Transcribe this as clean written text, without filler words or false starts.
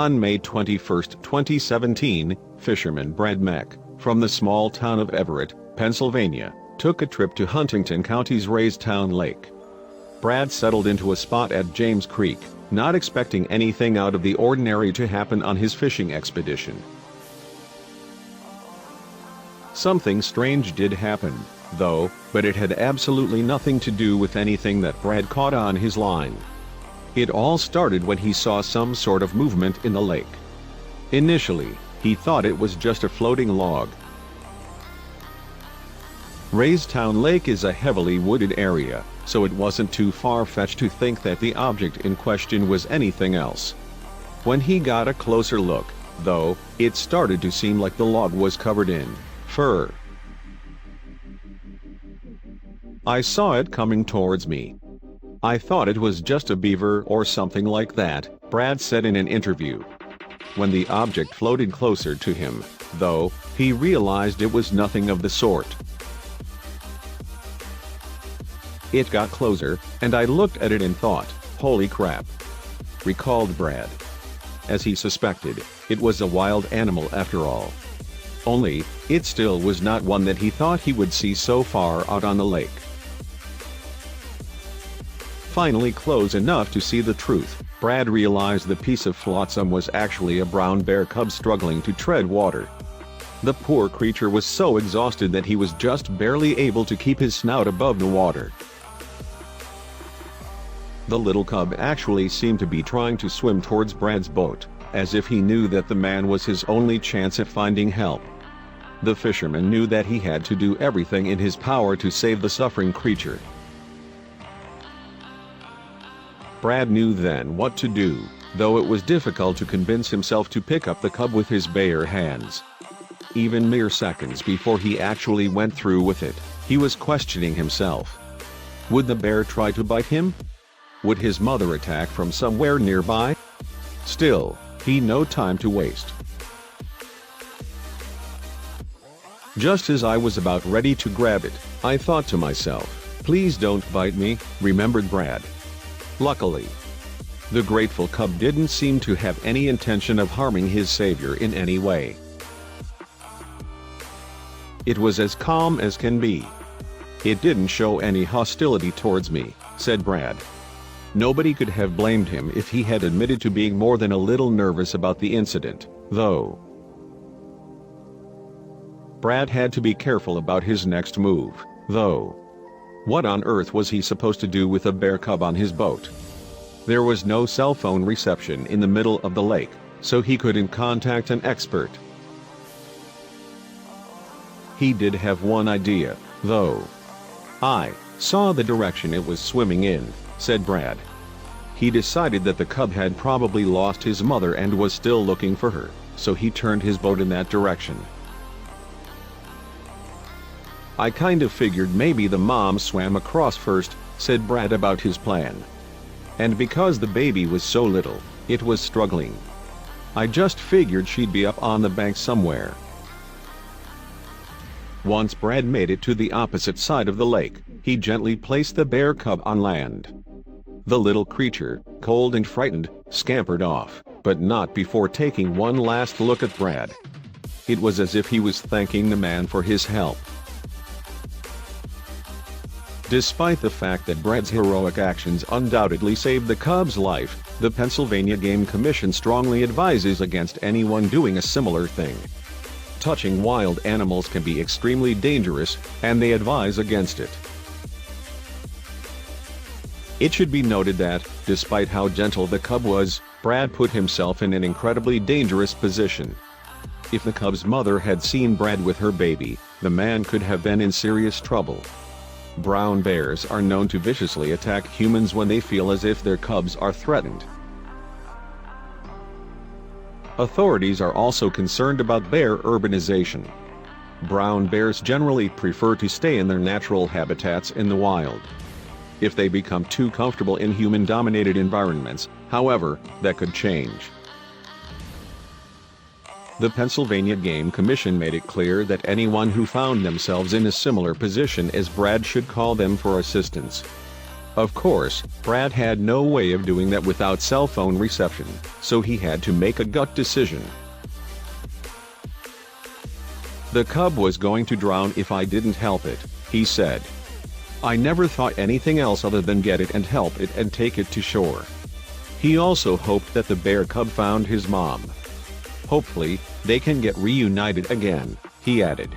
On May 21, 2017, fisherman Brad Meck, from the small town of Everett, Pennsylvania, took a trip to Huntington County's Raystown Lake. Brad settled into a spot at James Creek, not expecting anything out of the ordinary to happen on his fishing expedition. Something strange did happen, though, but it had absolutely nothing to do with anything that Brad caught on his line. It all started when he saw some sort of movement in the lake. Initially, he thought it was just a floating log. Raystown Lake is a heavily wooded area, so it wasn't too far-fetched to think that the object in question was anything else. When he got a closer look, though, it started to seem like the log was covered in fur. I saw it coming towards me. I thought it was just a beaver or something like that, Brad said in an interview. When the object floated closer to him, though, he realized it was nothing of the sort. It got closer, and I looked at it and thought, "Holy crap," recalled Brad. As he suspected, it was a wild animal after all. Only, it still was not one that he thought he would see so far out on the lake. Finally close enough to see the truth, Brad realized the piece of flotsam was actually a brown bear cub struggling to tread water. The poor creature was so exhausted that he was just barely able to keep his snout above the water. The little cub actually seemed to be trying to swim towards Brad's boat, as if he knew that the man was his only chance at finding help. The fisherman knew that he had to do everything in his power to save the suffering creature. Brad knew then what to do, though it was difficult to convince himself to pick up the cub with his bare hands. Even mere seconds before he actually went through with it, he was questioning himself. Would the bear try to bite him? Would his mother attack from somewhere nearby? Still, he had no time to waste. Just as I was about ready to grab it, I thought to myself, "Please don't bite me," remembered Brad. Luckily, the grateful cub didn't seem to have any intention of harming his savior in any way. It was as calm as can be. "It didn't show any hostility towards me," said Brad. Nobody could have blamed him if he had admitted to being more than a little nervous about the incident, though. Brad had to be careful about his next move, though. What on earth was he supposed to do with a bear cub on his boat? There was no cell phone reception in the middle of the lake, so he couldn't contact an expert. He did have one idea, though. "I saw the direction it was swimming in," said Brad. He decided that the cub had probably lost his mother and was still looking for her, so he turned his boat in that direction. "I kind of figured maybe the mom swam across first," said Brad about his plan. "And because the baby was so little, it was struggling. I just figured she'd be up on the bank somewhere." Once Brad made it to the opposite side of the lake, he gently placed the bear cub on land. The little creature, cold and frightened, scampered off, but not before taking one last look at Brad. It was as if he was thanking the man for his help. Despite the fact that Brad's heroic actions undoubtedly saved the cub's life, the Pennsylvania Game Commission strongly advises against anyone doing a similar thing. Touching wild animals can be extremely dangerous, and they advise against it. It should be noted that, despite how gentle the cub was, Brad put himself in an incredibly dangerous position. If the cub's mother had seen Brad with her baby, the man could have been in serious trouble. Brown bears are known to viciously attack humans when they feel as if their cubs are threatened. Authorities are also concerned about bear urbanization. Brown bears generally prefer to stay in their natural habitats in the wild. If they become too comfortable in human-dominated environments, however, that could change. The Pennsylvania Game Commission made it clear that anyone who found themselves in a similar position as Brad should call them for assistance. Of course, Brad had no way of doing that without cell phone reception, so he had to make a gut decision. The cub was going to drown if I didn't help it, he said. I never thought anything else other than get it and help it and take it to shore. He also hoped that the bear cub found his mom. Hopefully, they can get reunited again, he added.